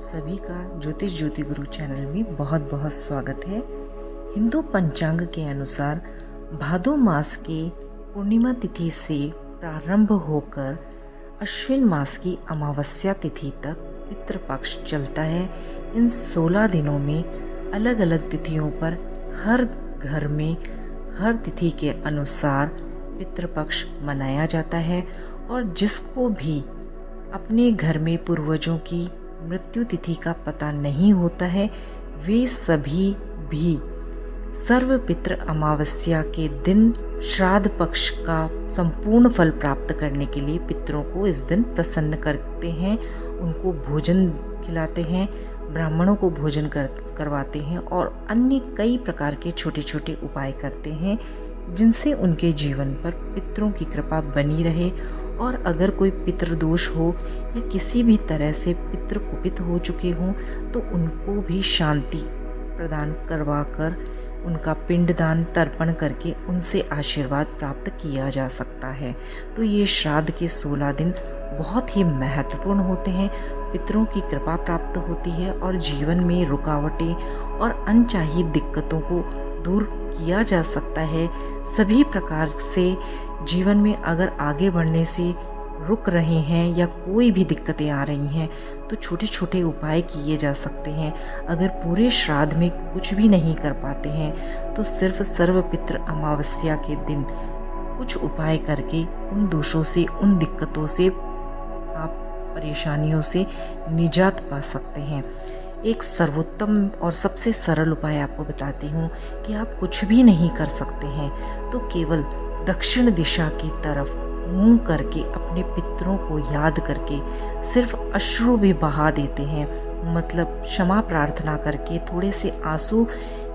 सभी का ज्योतिष ज्योति गुरु चैनल में बहुत बहुत स्वागत है। हिंदू पंचांग के अनुसार भादो मास के पूर्णिमा तिथि से प्रारंभ होकर अश्विन मास की अमावस्या तिथि तक पितृपक्ष चलता है। इन 16 दिनों में अलग अलग तिथियों पर हर घर में हर तिथि के अनुसार पितृपक्ष मनाया जाता है और जिसको भी अपने घर में पूर्वजों की मृत्यु तिथि का पता नहीं होता है वे सभी भी सर्व पितृ अमावस्या के दिन श्राद्ध पक्ष का संपूर्ण फल प्राप्त करने के लिए पितरों को इस दिन प्रसन्न करते हैं, उनको भोजन खिलाते हैं, ब्राह्मणों को भोजन करवाते हैं और अन्य कई प्रकार के छोटे छोटे उपाय करते हैं जिनसे उनके जीवन पर पितरों की कृपा बनी रहे। और अगर कोई पितृदोष हो या किसी भी तरह से पितृ कुपित हो चुके हों तो उनको भी शांति प्रदान करवाकर उनका पिंडदान तर्पण करके उनसे आशीर्वाद प्राप्त किया जा सकता है। तो ये श्राद्ध के 16 दिन बहुत ही महत्वपूर्ण होते हैं, पितरों की कृपा प्राप्त होती है और जीवन में रुकावटें और अनचाही दिक्कतों को दूर किया जा सकता है। सभी प्रकार से जीवन में अगर आगे बढ़ने से रुक रहे हैं या कोई भी दिक्कतें आ रही हैं तो छोटे छोटे उपाय किए जा सकते हैं। अगर पूरे श्राद्ध में कुछ भी नहीं कर पाते हैं तो सिर्फ सर्व पितृ अमावस्या के दिन कुछ उपाय करके उन दोषों से, उन दिक्कतों से, आप परेशानियों से निजात पा सकते हैं। एक सर्वोत्तम और सबसे सरल उपाय आपको बताती हूँ कि आप कुछ भी नहीं कर सकते हैं तो केवल दक्षिण दिशा की तरफ मुंह करके अपने पितरों को याद करके सिर्फ अश्रु भी बहा देते हैं, मतलब क्षमा प्रार्थना करके थोड़े से आंसू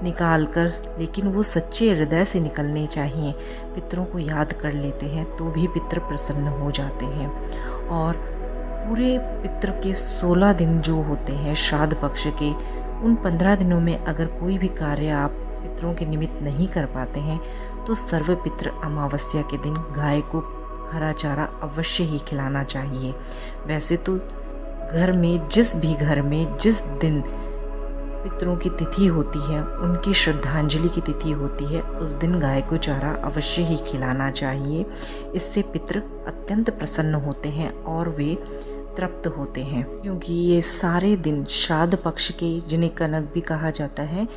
निकाल कर, लेकिन वो सच्चे हृदय से निकलने चाहिए। पितरों को याद कर लेते हैं तो भी पितर प्रसन्न हो जाते हैं। और पूरे पितृ के 16 दिन जो होते हैं श्राद्ध पक्ष के, उन 15 दिनों में अगर कोई भी कार्य आप पितरों के निमित्त नहीं कर पाते हैं तो सर्व पितृ अमावस्या के दिन गाय को हरा चारा अवश्य ही खिलाना चाहिए। वैसे तो घर में जिस दिन पितरों की तिथि होती है, उनकी श्रद्धांजलि की तिथि होती है, उस दिन गाय को चारा अवश्य ही खिलाना चाहिए। इससे पितृ अत्यंत प्रसन्न होते हैं और वे तृप्त होते हैं, क्योंकि ये सारे दिन श्राद्ध पक्ष के, जिन्हें कनक भी कहा जाता है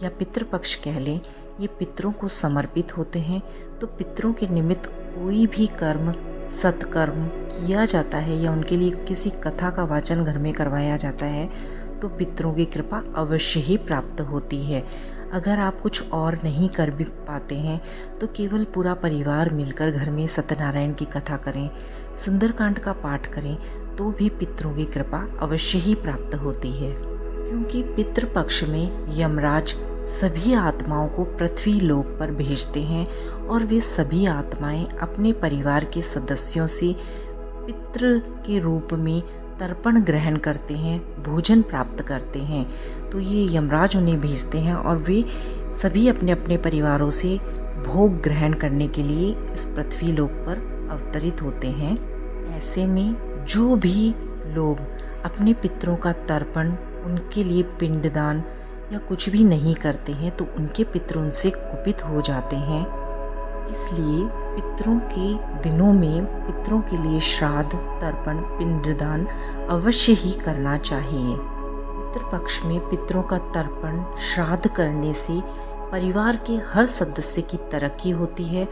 या पितृपक्ष कह लें, ये पितरों को समर्पित होते हैं। तो पितरों के निमित्त कोई भी कर्म, सत्कर्म किया जाता है या उनके लिए किसी कथा का वाचन घर में करवाया जाता है तो पितरों की कृपा अवश्य ही प्राप्त होती है। अगर आप कुछ और नहीं कर भी पाते हैं तो केवल पूरा परिवार मिलकर घर में सत्यनारायण की कथा करें, सुंदरकांड का पाठ करें तो भी पितरों की कृपा अवश्य ही प्राप्त होती है। क्योंकि पितृपक्ष में यमराज सभी आत्माओं को पृथ्वी लोक पर भेजते हैं और वे सभी आत्माएं अपने परिवार के सदस्यों से पितृ के रूप में तर्पण ग्रहण करते हैं, भोजन प्राप्त करते हैं। तो ये यमराज उन्हें भेजते हैं और वे सभी अपने अपने परिवारों से भोग ग्रहण करने के लिए इस पृथ्वी लोक पर अवतरित होते हैं। ऐसे में जो भी लोग अपने पितरों का तर्पण, उनके लिए पिंडदान या कुछ भी नहीं करते हैं तो उनके पितर उनसे कुपित हो जाते हैं। इसलिए पितरों के दिनों में पितरों के लिए श्राद्ध, तर्पण, पिंडदान अवश्य ही करना चाहिए। पितृपक्ष में पितरों का तर्पण, श्राद्ध करने से परिवार के हर सदस्य की तरक्की होती है,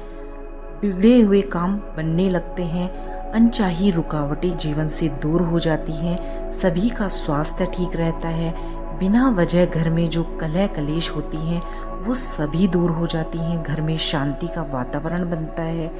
बिगड़े हुए काम बनने लगते हैं, अनचाही रुकावटें जीवन से दूर हो जाती हैं, सभी का स्वास्थ्य ठीक रहता है, बिना वजह घर में जो कलह कलेश होती हैं वो सभी दूर हो जाती हैं, घर में शांति का वातावरण बनता है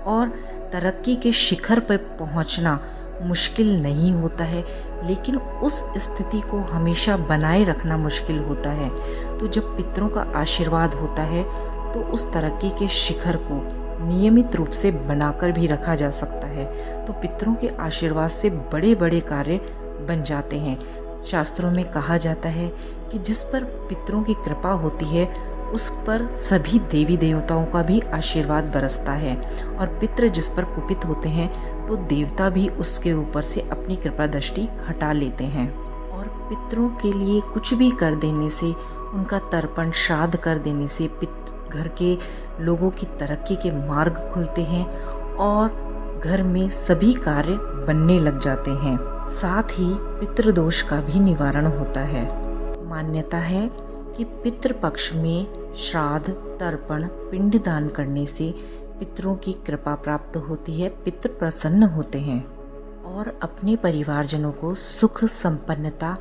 और तरक्की के शिखर पर पहुंचना मुश्किल नहीं होता है, लेकिन उस स्थिति को हमेशा बनाए रखना मुश्किल होता है। तो जब पितरों का आशीर्वाद होता है तो उस तरक्की के शिखर को नियमित रूप से बनाकर भी रखा जा सकता है। तो पितरों के आशीर्वाद से बड़े बड़े कार्य बन जाते हैं। शास्त्रों में कहा जाता है कि जिस पर पितरों की कृपा होती है उस पर सभी देवी देवताओं का भी आशीर्वाद बरसता है और पितृ जिस पर कुपित होते हैं तो देवता भी उसके ऊपर से अपनी कृपा दृष्टि हटा लेते हैं। और पितरों के लिए कुछ भी कर देने से, उनका तर्पण श्राद्ध कर देने से घर के लोगों की तरक्की के मार्ग खुलते हैं और घर में सभी कार्य बनने लग जाते हैं। साथ ही पितृदोष का भी निवारण होता है। मान्यता है कि पितृपक्ष में श्राद्ध, तर्पण, पिंडदान करने से पितरों की कृपा प्राप्त होती है, पितृ प्रसन्न होते हैं और अपने परिवारजनों को सुख, संपन्नता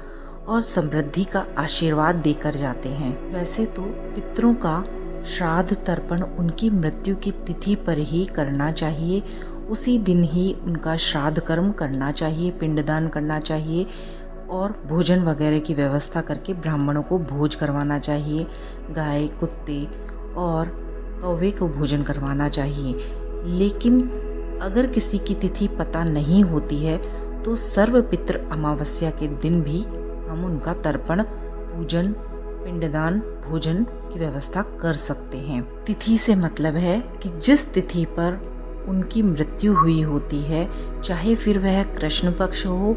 और समृद्धि का आशीर्वाद देकर जाते हैं। वैसे तो पितरों का श्राद्ध, तर्पण उनकी मृत्यु की तिथि पर ही करना चाहिए, उसी दिन ही उनका श्राद्ध कर्म करना चाहिए, पिंडदान करना चाहिए और भोजन वगैरह की व्यवस्था करके ब्राह्मणों को भोज करवाना चाहिए। गाय, कुत्ते और कौवे को भोजन करवाना चाहिए। लेकिन अगर किसी की तिथि पता नहीं होती है तो सर्वपितृ अमावस्या के दिन भी हम उनका तर्पण, पूजन, पिंडदान, भोजन की व्यवस्था कर सकते हैं। तिथि से मतलब है कि जिस तिथि पर उनकी मृत्यु हुई होती है, चाहे फिर वह कृष्ण पक्ष हो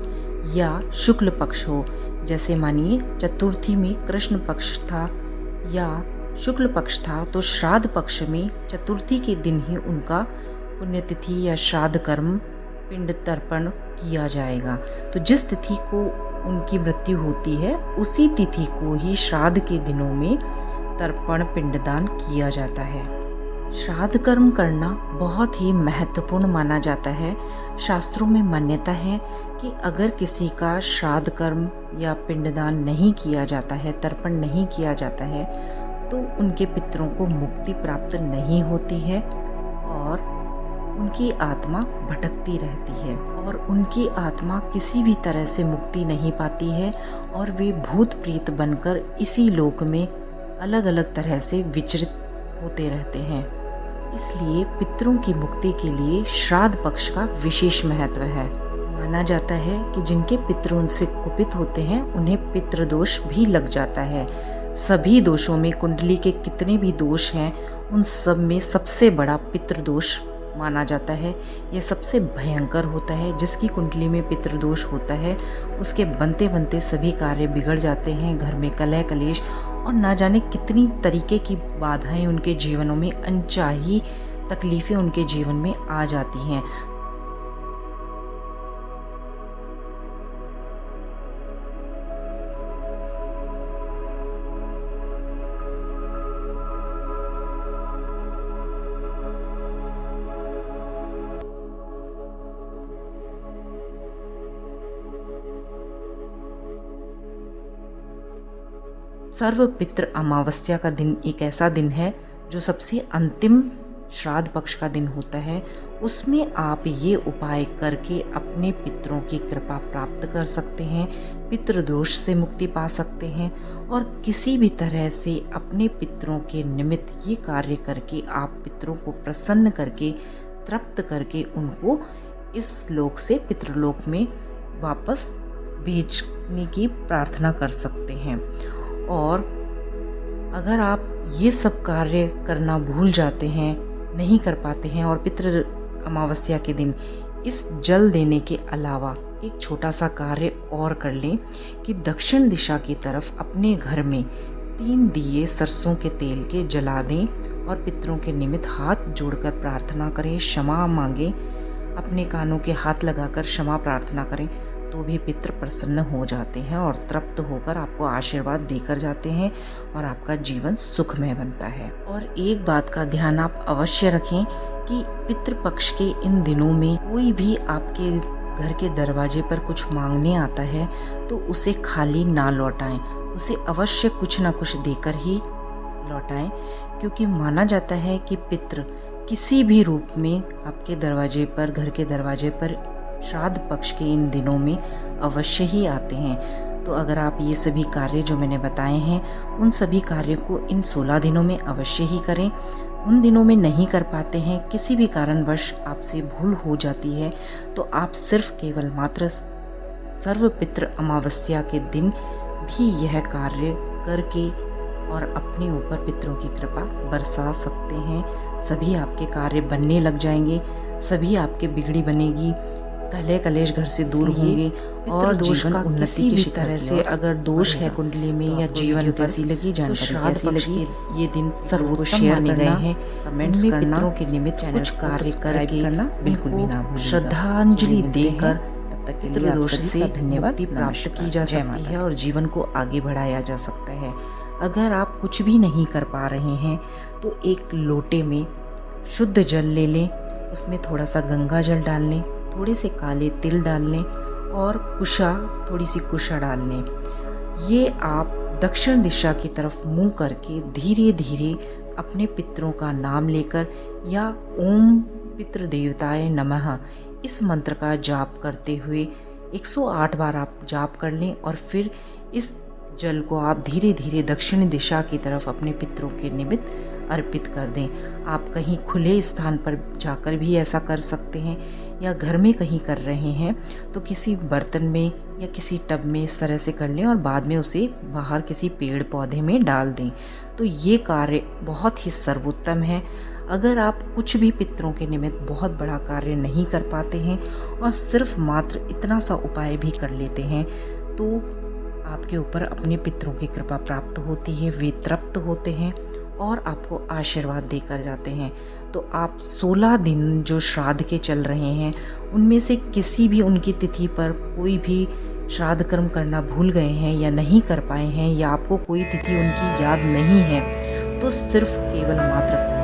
या शुक्ल पक्ष हो। जैसे मानिए चतुर्थी में कृष्ण पक्ष था या शुक्ल पक्ष था, तो श्राद्ध पक्ष में चतुर्थी के दिन ही उनका पुण्यतिथि या श्राद्ध कर्म, पिंड तर्पण किया जाएगा। तो जिस तिथि को उनकी मृत्यु होती है उसी तिथि को ही श्राद्ध के दिनों में तर्पण, पिंडदान किया जाता है। श्राद्ध कर्म करना बहुत ही महत्वपूर्ण माना जाता है। शास्त्रों में मान्यता है कि अगर किसी का श्राद्ध कर्म या पिंडदान नहीं किया जाता है, तर्पण नहीं किया जाता है, तो उनके पितरों को मुक्ति प्राप्त नहीं होती है और उनकी आत्मा भटकती रहती है और उनकी आत्मा किसी भी तरह से मुक्ति नहीं पाती है और वे भूत प्रेत बनकर इसी लोक में अलग अलग तरह से विचरित होते रहते हैं। इसलिए पितरों की मुक्ति के लिए श्राद्ध पक्ष का विशेष महत्व है। माना जाता है कि जिनके पितृ उनसे कुपित होते हैं उन्हें पितृदोष भी लग जाता है। सभी दोषों में कुंडली के कितने भी दोष हैं, उन सब में सबसे बड़ा पितृदोष माना जाता है। यह सबसे भयंकर होता है। जिसकी कुंडली में पितृदोष होता है उसके बनते बनते सभी कार्य बिगड़ जाते हैं। घर में कलह कलेश और ना जाने कितनी तरीके की बाधाएं उनके जीवनों में, अनचाही तकलीफें उनके जीवन में आ जाती हैं। सर्वपितृ अमावस्या का दिन एक ऐसा दिन है जो सबसे अंतिम श्राद्ध पक्ष का दिन होता है। उसमें आप ये उपाय करके अपने पितरों की कृपा प्राप्त कर सकते हैं, पितृदोष से मुक्ति पा सकते हैं और किसी भी तरह से अपने पितरों के निमित्त ये कार्य करके आप पितरों को प्रसन्न करके, तृप्त करके उनको इस लोक से पितृलोक में वापस भेजने की प्रार्थना कर सकते हैं। और अगर आप ये सब कार्य करना भूल जाते हैं, नहीं कर पाते हैं और पितृ अमावस्या के दिन इस जल देने के अलावा एक छोटा सा कार्य और कर लें कि दक्षिण दिशा की तरफ अपने घर में 3 दिए सरसों के तेल के जला दें और पितरों के निमित्त हाथ जोड़कर प्रार्थना करें, क्षमा मांगें, अपने कानों के हाथ लगाकर क्षमा प्रार्थना करें, तो भी पितृ प्रसन्न हो जाते हैं और तृप्त होकर आपको आशीर्वाद देकर जाते हैं और आपका जीवन सुखमय बनता है। और एक बात का ध्यान आप अवश्य रखें कि पितृपक्ष के इन दिनों में कोई भी आपके घर के दरवाजे पर कुछ मांगने आता है तो उसे खाली ना लौटाएं, उसे अवश्य कुछ ना कुछ देकर ही लौटाएं, क्योंकि माना जाता है कि पितृ किसी भी रूप में आपके दरवाजे पर, घर के दरवाजे पर श्राद्ध पक्ष के इन दिनों में अवश्य ही आते हैं। तो अगर आप ये सभी कार्य जो मैंने बताए हैं उन सभी कार्यों को इन 16 दिनों में अवश्य ही करें। उन दिनों में नहीं कर पाते हैं, किसी भी कारणवश आपसे भूल हो जाती है, तो आप सिर्फ केवल मात्र सर्वपितृ अमावस्या के दिन भी यह कार्य करके और अपने ऊपर पितरों की कृपा बरसा सकते हैं। सभी आपके कार्य बनने लग जाएंगे, सभी आपके बिगड़ी बनेगी, कलह कलेश घर से दूर होंगे और दोष का उन्नति की तरह से अगर दोष है कुंडली में या जीवन कैसी लगी जानकारी कैसी लगी, ये दिन सबको शेयर नहीं गए हैं, कमेंट्स करना, पितरों के निमित्त कुछ कार्य करके करना बिल्कुल भी ना भूलिएगा। श्रद्धांजलि देकर तब तक के लिए दोष से धन्यवाद प्राप्त की जा सकती है और जीवन को आगे बढ़ाया जा सकता है। अगर आप कुछ भी नहीं कर पा रहे हैं तो एक लोटे में शुद्ध जल ले लें, उसमें थोड़ा सा गंगा जल डाल लें, थोड़े से काले तिल डाल लें और कुशा, थोड़ी सी कुशा डाल लें। ये आप दक्षिण दिशा की तरफ मुंह करके धीरे धीरे अपने पितरों का नाम लेकर या ओम पितृ देवताय नमः इस मंत्र का जाप करते हुए 108 बार आप जाप कर लें और फिर इस जल को आप धीरे धीरे दक्षिण दिशा की तरफ अपने पितरों के निमित्त अर्पित कर दें। आप कहीं खुले स्थान पर जाकर भी ऐसा कर सकते हैं या घर में कहीं कर रहे हैं तो किसी बर्तन में या किसी टब में इस तरह से कर लें और बाद में उसे बाहर किसी पेड़ पौधे में डाल दें। तो ये कार्य बहुत ही सर्वोत्तम है। अगर आप कुछ भी पितरों के निमित्त बहुत बड़ा कार्य नहीं कर पाते हैं और सिर्फ मात्र इतना सा उपाय भी कर लेते हैं तो आपके ऊपर अपने पितरों की कृपा प्राप्त होती है, वे तृप्त होते हैं और आपको आशीर्वाद देकर जाते हैं। तो आप 16 दिन जो श्राद्ध के चल रहे हैं उनमें से किसी भी उनकी तिथि पर कोई भी श्राद्ध कर्म करना भूल गए हैं या नहीं कर पाए हैं या आपको कोई तिथि उनकी याद नहीं है तो सिर्फ केवल मात्र